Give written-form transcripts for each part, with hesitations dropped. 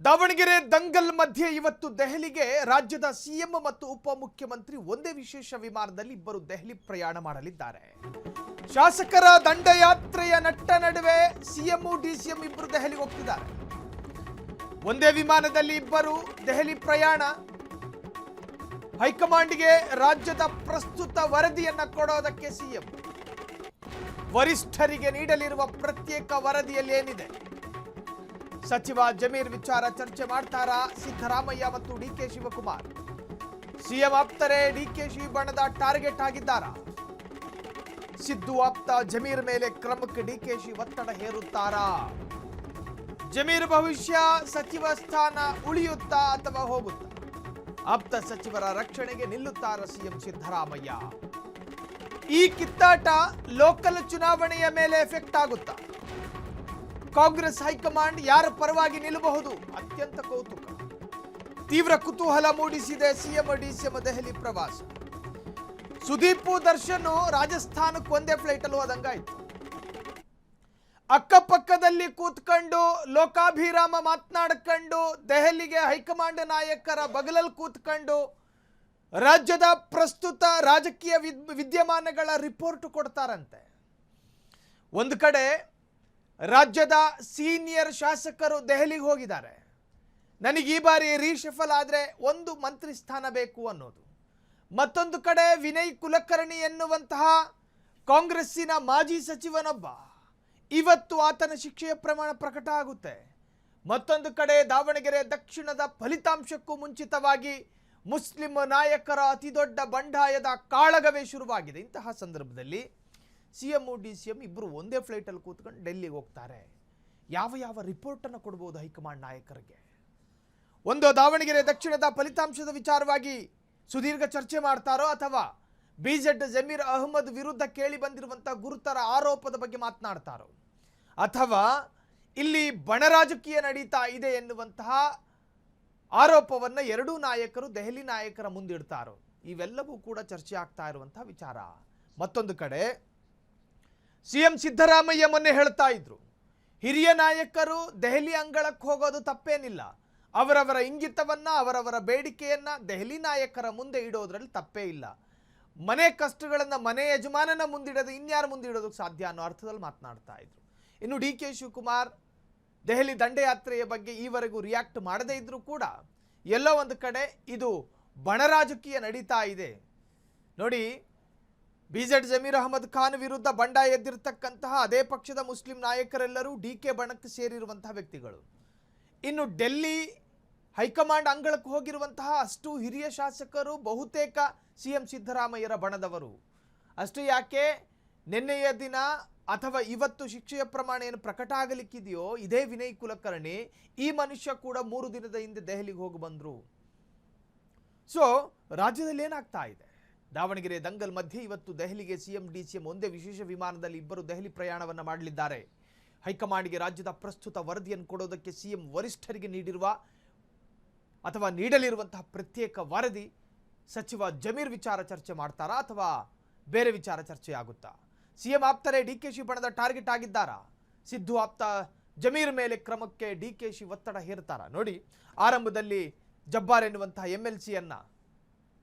ದಾವಣಗೆರೆ ದಂಗಲ್ ಮಧ್ಯೆ ಇವತ್ತು ದೆಹಲಿಗೆ ರಾಜ್ಯದ ಸಿಎಂ ಮತ್ತು ಉಪಮುಖ್ಯಮಂತ್ರಿ ಒಂದೇ ವಿಶೇಷ ವಿಮಾನದಲ್ಲಿ ಇಬ್ಬರು ದೆಹಲಿ ಪ್ರಯಾಣ ಮಾಡಲಿದ್ದಾರೆ. ಶಾಸಕರ ದಂಡಯಾತ್ರೆಯ ನಟ್ಟ ನಡುವೆ ಸಿಎಂ ಡಿಸಿಎಂ ಇಬ್ಬರು ದೆಹಲಿಗೆ ಹೋಗ್ತಿದ್ದಾರೆ. ಒಂದೇ ವಿಮಾನದಲ್ಲಿ ಇಬ್ಬರು ದೆಹಲಿ ಪ್ರಯಾಣ. ಹೈಕಮಾಂಡ್ಗೆ ರಾಜ್ಯದ ಪ್ರಸ್ತುತ ವರದಿಯನ್ನ ಕೊಡೋದಕ್ಕೆ ಸಿಎಂ ವರಿಷ್ಠರಿಗೆ ನೀಡಲಿರುವ ಪ್ರತ್ಯೇಕ ವರದಿಯಲ್ಲಿ ಏನಿದೆ? ಸಚಿವ ಜಮೀರ್ ವಿಚಾರ ಚರ್ಚೆ ಮಾಡ್ತಾರಾ ಸಿದ್ದರಾಮಯ್ಯ ಮತ್ತು ಡಿಕೆ ಶಿವಕುಮಾರ್? ಸಿಎಂ ಆಪ್ತರೇ ಡಿಕೆಶಿ ಬಣದ ಟಾರ್ಗೆಟ್ ಆಗಿದ್ದಾರಾ? ಸಿದ್ದು ಆಪ್ತ ಜಮೀರ್ ಮೇಲೆ ಕ್ರಮಕ್ಕೆ ಡಿಕೆಶಿ ಒತ್ತಡ ಹೇರುತ್ತಾರಾ? ಜಮೀರ್ ಭವಿಷ್ಯ ಸಚಿವ ಸ್ಥಾನ ಉಳಿಯುತ್ತಾ ಅಥವಾ ಹೋಗುತ್ತಾ? ಆಪ್ತ ಸಚಿವರ ರಕ್ಷಣೆಗೆ ನಿಲ್ಲುತ್ತಾರಾ ಸಿಎಂ ಸಿದ್ದರಾಮಯ್ಯ? ಈ ಕಿತ್ತಾಟ ಲೋಕಲ್ ಚುನಾವಣೆಯ ಮೇಲೆ ಎಫೆಕ್ಟ್ ಆಗುತ್ತಾ? ಕಾಂಗ್ರೆಸ್ ಹೈಕಮಾಂಡ್ ಯಾರ ಪರವಾಗಿ ನಿಲ್ಲಬಹುದು? ಅತ್ಯಂತ ಕೌತುಕ, ತೀವ್ರ ಕುತೂಹಲ ಮೂಡಿಸಿದೆ ಸಿಎಂ ಡಿಸಿಎಂ ದೆಹಲಿ ಪ್ರವಾಸ. ಸುದೀಪ್ ದರ್ಶನ್ ರಾಜಸ್ಥಾನಕ್ಕೆ ಒಂದೇ ಫ್ಲೈಟ್ ಅಲ್ಲಿ ಹೋದಂಗಾಯ್ತು. ಅಕ್ಕಪಕ್ಕದಲ್ಲಿ ಕೂತ್ಕೊಂಡು ಲೋಕಾಭಿರಾಮ ಮಾತನಾಡ್ಕೊಂಡು ದೆಹಲಿಗೆ ಹೈಕಮಾಂಡ್ ನಾಯಕರ ಬಗಲಲ್ಲಿ ಕೂತ್ಕೊಂಡು ರಾಜ್ಯದ ಪ್ರಸ್ತುತ ರಾಜಕೀಯ ವಿದ್ಯಮಾನಗಳ ರಿಪೋರ್ಟ್ ಕೊಡ್ತಾರಂತೆ. ಒಂದು ಕಡೆ ರಾಜ್ಯದ ಸೀನಿಯರ್ ಶಾಸಕರು ದೆಹಲಿಗೆ ಹೋಗಿದ್ದಾರೆ. ನನಗೆ ಈ ಬಾರಿ ರೀಶಫಲ್ ಆದರೆ ಒಂದು ಮಂತ್ರಿ ಸ್ಥಾನ ಬೇಕು ಅನ್ನೋದು. ಮತ್ತೊಂದು ಕಡೆ ವಿನಯ್ ಕುಲಕರ್ಣಿ ಎನ್ನುವಂತಹ ಕಾಂಗ್ರೆಸ್ಸಿನ ಮಾಜಿ ಸಚಿವನೊಬ್ಬ, ಇವತ್ತು ಆತನ ಶಿಕ್ಷೆಯ ಪ್ರಮಾಣ ಪ್ರಕಟ ಆಗುತ್ತೆ. ಮತ್ತೊಂದು ಕಡೆ ದಾವಣಗೆರೆ ದಕ್ಷಿಣದ ಫಲಿತಾಂಶಕ್ಕೂ ಮುಂಚಿತವಾಗಿ ಮುಸ್ಲಿಂ ನಾಯಕರ ಅತಿದೊಡ್ಡ ಬಂಡಾಯದ ಕಾಳಗವೇ ಶುರುವಾಗಿದೆ. ಇಂತಹ ಸಂದರ್ಭದಲ್ಲಿ ಸಿಎಂ ಡಿಸಿಎಂ ಇಬ್ಬರು ಒಂದೇ ಫ್ಲೈಟಲ್ಲಿ ಕೂತ್ಕೊಂಡು ಡೆಲ್ಲಿಗೆ ಹೋಗ್ತಾರೆ. ಯಾವ ರಿಪೋರ್ಟನ್ನು ಕೊಡ್ಬೋದು ಹೈಕಮಾಂಡ್ ನಾಯಕರಿಗೆ? ಒಂದು, ದಾವಣಗೆರೆ ದಕ್ಷಿಣದ ಫಲಿತಾಂಶದ ವಿಚಾರವಾಗಿ ಸುದೀರ್ಘ ಚರ್ಚೆ ಮಾಡ್ತಾರೋ, ಅಥವಾ ಬಿಜೆಡ್ ಜಮೀರ್ ಅಹ್ಮದ್ ವಿರುದ್ಧ ಕೇಳಿ ಬಂದಿರುವಂತಹ ಗುರುತರ ಆರೋಪದ ಬಗ್ಗೆ ಮಾತನಾಡ್ತಾರೋ, ಅಥವಾ ಇಲ್ಲಿ ಬಣರಾಜಕೀಯ ನಡೀತಾ ಇದೆ ಎನ್ನುವಂತಹ ಆರೋಪವನ್ನು ಎರಡೂ ನಾಯಕರು ದೆಹಲಿ ನಾಯಕರ ಮುಂದಿಡ್ತಾರೋ, ಇವೆಲ್ಲವೂ ಕೂಡ ಚರ್ಚೆ ಆಗ್ತಾ ಇರುವಂತಹ ವಿಚಾರ. ಮತ್ತೊಂದು ಕಡೆ ಸಿಎಂ ಸಿದ್ದರಾಮಯ್ಯ ಮೊನ್ನೆ ಹೇಳ್ತಾ ಇದ್ರು, ಹಿರಿಯ ನಾಯಕರು ದೆಹಲಿ ಅಂಗಳಕ್ಕೆ ಹೋಗೋದು ತಪ್ಪೇನಿಲ್ಲ, ಅವರವರ ಇಂಗಿತವನ್ನ ಅವರವರ ಬೇಡಿಕೆಯನ್ನ ದೆಹಲಿ ನಾಯಕರ ಮುಂದೆ ಇಡೋದ್ರಲ್ಲಿ ತಪ್ಪೇ ಇಲ್ಲ, ಮನೆ ಕಷ್ಟಗಳನ್ನು ಮನೆ ಯಜಮಾನನ ಮುಂದಿಡೋದು ಇನ್ಯಾರ ಮುಂದಿಡೋದಕ್ಕೆ ಸಾಧ್ಯ ಅನ್ನೋ ಅರ್ಥದಲ್ಲಿ ಮಾತನಾಡ್ತಾ ಇದ್ರು. ಇನ್ನು ಡಿಕೆ ಶಿವಕುಮಾರ್ ದೆಹಲಿ ದಂಡಯಾತ್ರೆಯ ಬಗ್ಗೆ ಈವರೆಗೂ ರಿಯಾಕ್ಟ್ ಮಾಡದೇ ಇದ್ರೂ ಕೂಡ ಎಲ್ಲೋ ಒಂದು ಕಡೆ ಇದು ಬಣರಾಜಕೀಯ ನಡೀತಾ ಇದೆ. ನೋಡಿ, ಬಿಜೆಡ್ ಜಮೀರ್ ಅಹಮದ್ ಖಾನ್ ವಿರುದ್ಧ ಬಂಡಾಯ ಎದ್ದಿರ್ತಕ್ಕಂತಹ ಅದೇ ಪಕ್ಷದ ಮುಸ್ಲಿಂ ನಾಯಕರೆಲ್ಲರೂ ಡಿಕೆ ಬಣಕ್ಕೆ ಸೇರಿರುವಂತಹ ವ್ಯಕ್ತಿಗಳು. ಇನ್ನು ಡೆಲ್ಲಿ ಹೈಕಮಾಂಡ್ ಅಂಗಳಕ್ಕೆ ಹೋಗಿರುವಂತಹ ಅಷ್ಟು ಹಿರಿಯ ಶಾಸಕರು ಬಹುತೇಕ ಸಿಎಂ ಸಿದ್ದರಾಮಯ್ಯರ ಬಣದವರು. ಅಷ್ಟು ಯಾಕೆ, ನಿನ್ನೆಯ ದಿನ ಅಥವಾ ಇವತ್ತು ಶಿಕ್ಷೆಯ ಪ್ರಮಾಣ ಏನು ಪ್ರಕಟ ಆಗಲಿಕ್ಕಿದೆಯೋ, ಇದೇ ವಿನಯ್ ಕುಲಕರ್ಣಿ, ಈ ಮನುಷ್ಯ ಕೂಡ 3 ದಿನದ ಹಿಂದೆ ದೆಹಲಿಗೆ ಹೋಗಿ ಬಂದ್ರು. ಸೊ ರಾಜ್ಯದಲ್ಲಿ ಏನಾಗ್ತಾ ಇದೆ? ದಾವಣಗೆರೆ ದಂಗಲ್ ಮಧ್ಯೆ ಇವತ್ತು ದೆಹಲಿಗೆ ಸಿಎಂ ಡಿಸಿಎಂ ಒಂದೇ ವಿಶೇಷ ವಿಮಾನದಲ್ಲಿ ಇಬ್ಬರು ದೆಹಲಿ ಪ್ರಯಾಣವನ್ನು ಮಾಡಲಿದ್ದಾರೆ. ಹೈಕಮಾಂಡ್ಗೆ ರಾಜ್ಯದ ಪ್ರಸ್ತುತ ವರದಿಯನ್ನು ಕೊಡೋದಕ್ಕೆ ಸಿಎಂ ವರಿಷ್ಠರಿಗೆ ನೀಡಲಿರುವಂತಹ ಪ್ರತ್ಯೇಕ ವರದಿ ಸಚಿವ ಜಮೀರ್ ವಿಚಾರ ಚರ್ಚೆ ಮಾಡ್ತಾರಾ ಅಥವಾ ಬೇರೆ ವಿಚಾರ ಚರ್ಚೆ ಆಗುತ್ತಾ? ಸಿಎಂ ಆಪ್ತರೇ ಡಿಕೆಶಿ ಬಣದ ಟಾರ್ಗೆಟ್ ಆಗಿದ್ದಾರಾ? ಸಿದ್ದು ಆಪ್ತ ಜಮೀರ್ ಮೇಲೆ ಕ್ರಮಕ್ಕೆ ಡಿಕೆಶಿ ಒತ್ತಡ ಹೇರ್ತಾರಾ? ನೋಡಿ, ಆರಂಭದಲ್ಲಿ ಜಬ್ಬಾರ್ ಎನ್ನುವಂತಹ MLCಯನ್ನ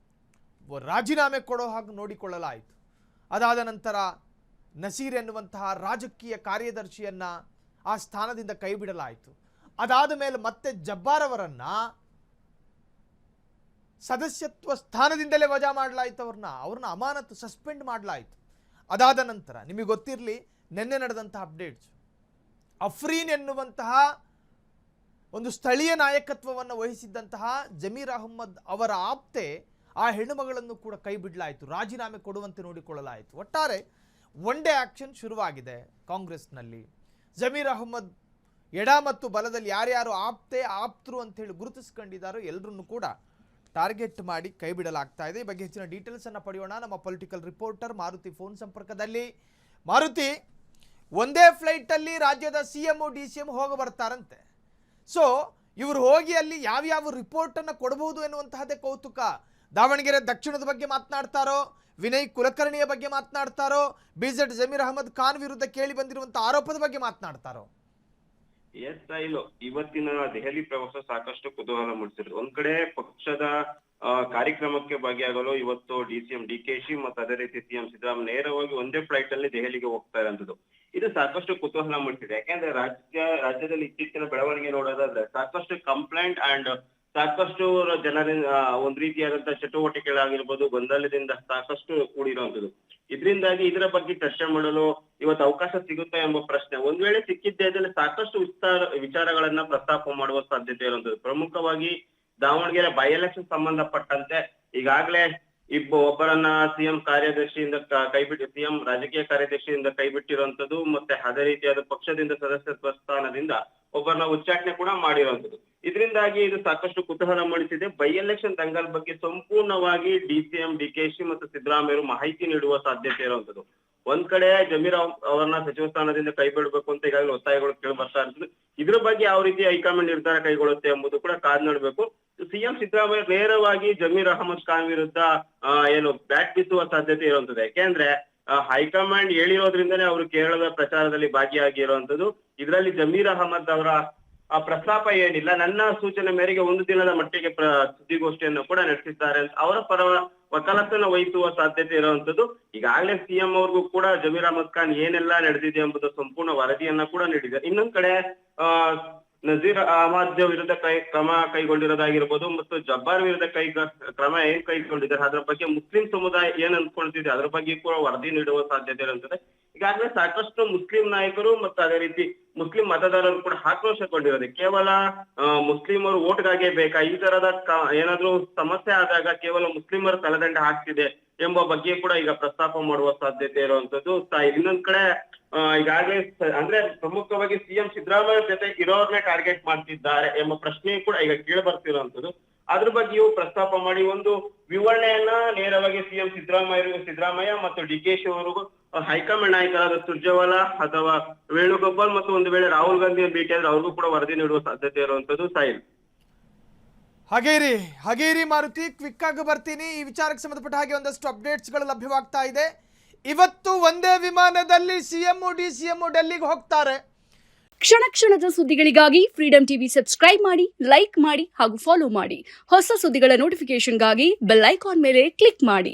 ರಾಜೀನಾಮೆ ಕೊಡೋ ಹಾಗೆ ನೋಡಿಕೊಳ್ಳಲಾಯಿತು. ಅದಾದ ನಂತರ ನಸೀರ್ ಎನ್ನುವಂತಹ ರಾಜಕೀಯ ಕಾರ್ಯದರ್ಶಿಯನ್ನ ಆ ಸ್ಥಾನದಿಂದ ಕೈ ಬಿಡಲಾಯಿತು. ಅದಾದ ಮೇಲೆ ಮತ್ತೆ ಜಬ್ಬಾರ್ ಅವರನ್ನ ಸದಸ್ಯತ್ವ ಸ್ಥಾನದಿಂದಲೇ ವಜಾ ಮಾಡಲಾಯಿತು. ಅವ್ರನ್ನ ಅಮಾನತು ಸಸ್ಪೆಂಡ್ ಮಾಡಲಾಯಿತು. ಅದಾದ ನಂತರ ನಿಮಗೆ ಗೊತ್ತಿರಲಿ, ನಿನ್ನೆ ನಡೆದಂತಹ ಅಪ್ಡೇಟ್ಸ್, ಅಫ್ರೀನ್ ಎನ್ನುವಂತಹ ಒಂದು ಸ್ಥಳೀಯ ನಾಯಕತ್ವವನ್ನು ವಹಿಸಿದ್ದಂತಹ ಜಮೀರ್ ಅಹ್ಮದ್ ಅವರ ಆಪ್ತೆ ಆ ಹೆಣ್ಣುಮಗಳನ್ನು ಕೂಡ ಕೈ ಬಿಡಲಾಯಿತು, ರಾಜೀನಾಮೆ ಕೊಡುವಂತೆ ನೋಡಿಕೊಳ್ಳಲಾಯಿತು. ಒಟ್ಟಾರೆ ಒನ್ ಡೇ ಆಕ್ಷನ್ ಶುರುವಾಗಿದೆ ಕಾಂಗ್ರೆಸ್ನಲ್ಲಿ. ಜಮೀರ್ ಅಹ್ಮದ್ ಎಡ ಮತ್ತು ಬಲದಲ್ಲಿ ಯಾರ್ಯಾರು ಆಪ್ತರು ಅಂತ ಹೇಳಿ ಗುರುತಿಸ್ಕೊಂಡಿದ್ದಾರೋ ಎಲ್ಲರನ್ನು ಕೂಡ ಟಾರ್ಗೆಟ್ ಮಾಡಿ ಕೈ ಬಿಡಲಾಗ್ತಾ ಇದೆ. ಈ ಬಗ್ಗೆ ಹೆಚ್ಚಿನ ಡೀಟೇಲ್ಸ್ ಅನ್ನು ಪಡೆಯೋಣ. ನಮ್ಮ ಪೊಲಿಟಿಕಲ್ ರಿಪೋರ್ಟರ್ ಮಾರುತಿ ಫೋನ್ ಸಂಪರ್ಕದಲ್ಲಿ. ಮಾರುತಿ, ಒಂದೇ ಫ್ಲೈಟ್ ಅಲ್ಲಿ ರಾಜ್ಯದ ಸಿಎಂ ಡಿಸಿಎಂ ಹೋಗಿ ಬರ್ತಾರಂತೆ. ಸೊ ಇವರು ಹೋಗಿ ಅಲ್ಲಿ ಯಾವ್ಯಾವ ರಿಪೋರ್ಟ್ ಅನ್ನು ಕೊಡಬಹುದು ಎನ್ನುವಂತಹದ್ದೇ ಕೌತುಕ. ದಾವಣಗೆರೆ ದಕ್ಷಿಣದ ಬಗ್ಗೆ ಮಾತನಾಡ್ತಾರೋ, ವಿನಯ್ ಕುಲಕರ್ಣಿಯ ಬಗ್ಗೆ ಮಾತನಾಡ್ತಾರೋ, ಬಿಜೆಡ್ ಜಮೀರ್ ಅಹಮದ್ ಖಾನ್ ವಿರುದ್ಧ ಕೇಳಿ ಬಂದಿರುವಂತಹ ಆರೋಪದ ಬಗ್ಗೆ ಮಾತನಾಡ್ತಾರೋ? ಎಸ್ ಸ್ಟೈಲು ಇವತ್ತಿನ ದೆಹಲಿ ಪ್ರವಾಸ ಸಾಕಷ್ಟು ಕುತೂಹಲ ಮೂಡಿಸಿದ್ರು. ಒಂದ್ ಕಡೆ ಪಕ್ಷದ ಕಾರ್ಯಕ್ರಮಕ್ಕೆ ಭಾಗಿಯಾಗಲು ಇವತ್ತು ಡಿಸಿಎಂ ಡಿಕೆಶಿ ಮತ್ತು ಅದೇ ರೀತಿ ಸಿಎಂ ಸಿದ್ದರಾಮಯ್ಯ ನೇರವಾಗಿ ಒಂದೇ ಫ್ಲೈಟ್ ಅಲ್ಲಿ ದೆಹಲಿಗೆ ಹೋಗ್ತಾ ಇರೋಂಥದ್ದು. ಇದು ಸಾಕಷ್ಟು ಕುತೂಹಲ ಮೂಡಿಸಿದೆ. ಯಾಕೆಂದ್ರೆ ರಾಜ್ಯದಲ್ಲಿ ಇತ್ತೀಚಿನ ಬೆಳವಣಿಗೆ ನೋಡೋದಾದ್ರೆ ಸಾಕಷ್ಟು ಕಂಪ್ಲೇಂಟ್ ಅಂಡ್ ಸಾಕಷ್ಟು ಜನರಿಂದ ಒಂದ್ ರೀತಿಯಾದಂತಹ ಚಟುವಟಿಕೆಗಳಾಗಿರ್ಬೋದು, ಗೊಂದಲದಿಂದ ಸಾಕಷ್ಟು ಕೂಡಿರುವಂತದ್ದು. ಇದರಿಂದಾಗಿ ಇದರ ಬಗ್ಗೆ ಚರ್ಚೆ ಮಾಡಲು ಇವತ್ತು ಅವಕಾಶ ಸಿಗುತ್ತಾ ಎಂಬ ಪ್ರಶ್ನೆ ಒಂದ್ ವೇಳೆ ಸಿಕ್ಕಿದ್ದೇ ಅದ್ರಲ್ಲಿ ಸಾಕಷ್ಟು ವಿಚಾರಗಳನ್ನ ಪ್ರಸ್ತಾಪ ಮಾಡುವ ಸಾಧ್ಯತೆ ಇರುವಂತದ್ದು. ಪ್ರಮುಖವಾಗಿ ದಾವಣಗೆರೆ ಬೈ ಎಲೆಕ್ಷನ್ ಸಂಬಂಧಪಟ್ಟಂತೆ ಈಗಾಗಲೇ ಒಬ್ಬರನ್ನ ಸಿಎಂ ಕಾರ್ಯದರ್ಶಿಯಿಂದ ಕೈಬಿಟ್ಟು ಸಿಎಂ ರಾಜಕೀಯ ಕಾರ್ಯದರ್ಶಿಯಿಂದ ಕೈಬಿಟ್ಟಿರುವಂತದ್ದು, ಮತ್ತೆ ಅದೇ ರೀತಿಯಾದ ಪಕ್ಷದಿಂದ ಸದಸ್ಯತ್ವ ಸ್ಥಾನದಿಂದ ಒಬ್ಬರನ್ನ ಉಚ್ಚಾಟನೆ ಕೂಡ ಮಾಡಿರುವಂತದ್ದು. ಇದರಿಂದಾಗಿ ಇದು ಸಾಕಷ್ಟು ಕುತೂಹಲ ಮೂಡಿಸಿದೆ. ಬೈ ಎಲೆಕ್ಷನ್ ದಂಗಲ್ ಬಗ್ಗೆ ಸಂಪೂರ್ಣವಾಗಿ ಡಿಸಿಎಂ ಡಿಕೆಶಿ ಮತ್ತು ಸಿದ್ದರಾಮಯ್ಯ ಮಾಹಿತಿ ನೀಡುವ ಸಾಧ್ಯತೆ ಇರುವಂತದ್ದು. ಒಂದ್ ಕಡೆ ಜಮೀರ್ ಅವರನ್ನ ಸಚಿವ ಸ್ಥಾನದಿಂದ ಕೈಬಿಡಬೇಕು ಅಂತ ಈಗಾಗಲೇ ಒತ್ತಾಯಗಳು ಕೇಳಿ ಬರ್ತಾ ಇರ್ತದೆ. ಇದ್ರ ಬಗ್ಗೆ ಯಾವ ರೀತಿ ಹೈಕಮಾಂಡ್ ನಿರ್ಧಾರ ಕೈಗೊಳ್ಳುತ್ತೆ ಎಂಬುದು ಕೂಡ ಕಾದ್ ನೋಡ್ಬೇಕು. ಸಿಎಂ ಸಿದ್ದರಾಮಯ್ಯ ನೇರವಾಗಿ ಜಮೀರ್ ಅಹಮದ್ ಖಾನ್ ವಿರುದ್ಧ ಏನು ಬ್ಯಾಟ್ ಬೀಸುವ ಸಾಧ್ಯತೆ ಇರುವಂತದ್ದು. ಯಾಕೆಂದ್ರೆ ಹೈಕಮಾಂಡ್ ಹೇಳಿರೋದ್ರಿಂದನೇ ಅವರು ಕೇರಳದ ಪ್ರಚಾರದಲ್ಲಿ ಭಾಗಿಯಾಗಿರುವಂತದ್ದು. ಇದರಲ್ಲಿ ಜಮೀರ್ ಅಹಮದ್ ಅವರ ಪ್ರಸ್ತಾಪ ಏನಿಲ್ಲ. ನನ್ನ ಸೂಚನೆ ಮೇರೆಗೆ ಒಂದು ದಿನದ ಮಟ್ಟಿಗೆ ಸುದ್ದಿಗೋಷ್ಠಿಯನ್ನು ಕೂಡ ನಡೆಸಿದ್ದಾರೆ ಅಂತ ಅವರ ಪರ ವಕಾಲತನ ವಹಿಸುವ ಸಾಧ್ಯತೆ ಇರುವಂತದ್ದು. ಈಗಾಗಲೇ ಸಿಎಂ ಅವ್ರಿಗೂ ಕೂಡ ಜಮೀರ್ ಅಹಮದ್ ಖಾನ್ ಏನೆಲ್ಲ ನಡೆದಿದೆ ಎಂಬುದು ಸಂಪೂರ್ಣ ವರದಿಯನ್ನ ಕೂಡ ನೀಡಿದ್ದಾರೆ. ಇನ್ನೊಂದ್ ಕಡೆ ನಜೀರ್ ಅಹಮದ್ ವಿರುದ್ಧ ಕ್ರಮ ಕೈಗೊಂಡಿರೋದಾಗಿರ್ಬೋದು ಮತ್ತು ಜಬ್ಬಾರ್ ವಿರುದ್ಧ ಕ್ರಮ ಏನ್ ಕೈಗೊಂಡಿದ್ದಾರೆ ಅದ್ರ ಬಗ್ಗೆ ಮುಸ್ಲಿಂ ಸಮುದಾಯ ಏನ್ ಅನ್ಕೊಳ್ತಿದೆ ಅದ್ರ ಬಗ್ಗೆ ಕೂಡ ವರದಿ ನೀಡುವ ಸಾಧ್ಯತೆ ಇರುತ್ತದೆ. ಈಗಾಗಲೇ ಸಾಕಷ್ಟು ಮುಸ್ಲಿಂ ನಾಯಕರು ಮತ್ತು ಅದೇ ರೀತಿ ಮುಸ್ಲಿಂ ಮತದಾರರು ಕೂಡ ಆಕ್ರೋಶಗೊಂಡಿರೋದು. ಕೇವಲ ಮುಸ್ಲಿಮರು ಓಟ್ಗಾಗೆ ಬೇಕಾ, ಈ ತರದ ಏನಾದ್ರೂ ಸಮಸ್ಯೆ ಆದಾಗ ಕೇವಲ ಮುಸ್ಲಿಮರು ತಲೆದಂಡ ಹಾಕ್ತಿದೆ ಎಂಬ ಬಗ್ಗೆ ಕೂಡ ಈಗ ಪ್ರಸ್ತಾಪ ಮಾಡುವ ಸಾಧ್ಯತೆ ಇರುವಂತದ್ದು. ಇನ್ನೊಂದ್ ಕಡೆ ಈಗಾಗಲೇ ಅಂದ್ರೆ ಪ್ರಮುಖವಾಗಿ ಸಿಎಂ ಸಿದ್ದರಾಮಯ್ಯ ಜೊತೆ ಇರೋರ್ನೇ ಟಾರ್ಗೆಟ್ ಮಾಡ್ತಿದ್ದಾರೆ ಎಂಬ ಪ್ರಶ್ನೆ ಕೂಡ ಈಗ ಕೇಳಿ ಬರ್ತಿರುವಂತದ್ದು. ಅದ್ರ ಬಗ್ಗೆಯೂ ಪ್ರಸ್ತಾಪ ಮಾಡಿ ಒಂದು ವಿವರಣೆಯನ್ನ ನೇರವಾಗಿ ಸಿಎಂ ಸಿದ್ದರಾಮಯ್ಯ ಮತ್ತು ಡಿಕೆಶಿ ಅವರಿಗೂ ಹೈಕಮಾಂಡ್ ನಾಯಕರಾದ ಸುರ್ಜೇವಾಲಾ ಅಥವಾ ವೇಣುಗೋಪಾಲ್ ಮತ್ತು ಒಂದು ವೇಳೆ ರಾಹುಲ್ ಗಾಂಧಿ ಭೇಟಿಯಾದ್ರೆ ಅವ್ರಿಗೂ ಕೂಡ ವರದಿ ನೀಡುವ ಸಾಧ್ಯತೆ ಇರುವಂತದ್ದು. ಸಾಯಿಲ್ ಹಾಗೇರಿ ಮಾರುತಿ, ಕ್ವಿಕ್ ಆಗಿ ಬರ್ತೀನಿ. ಈ ವಿಚಾರಕ್ಕೆ ಸಂಬಂಧಪಟ್ಟ ಹಾಗೆ ಒಂದಷ್ಟು ಅಪ್ಡೇಟ್ಸ್ಗಳು ಲಭ್ಯವಾಗ್ತಾ ಇದೆ. ಇವತ್ತು ಒಂದೇ ವಿಮಾನದಲ್ಲಿ ಸಿಎಂ ಡಿಸಿಎಂ ಡೆಲ್ಲಿಗೆ ಹೋಗ್ತಾರೆ. ಕ್ಷಣ ಕ್ಷಣದ ಸುದ್ದಿಗಳಿಗಾಗಿ ಫ್ರೀಡಂ ಟಿವಿ ಸಬ್ಸ್ಕ್ರೈಬ್ ಮಾಡಿ, ಲೈಕ್ ಮಾಡಿ ಹಾಗೂ ಫಾಲೋ ಮಾಡಿ. ಹೊಸ ಸುದ್ದಿಗಳ ನೋಟಿಫಿಕೇಶನ್ಗಾಗಿ ಬೆಲ್ ಐಕಾನ್ ಮೇಲೆ ಕ್ಲಿಕ್ ಮಾಡಿ.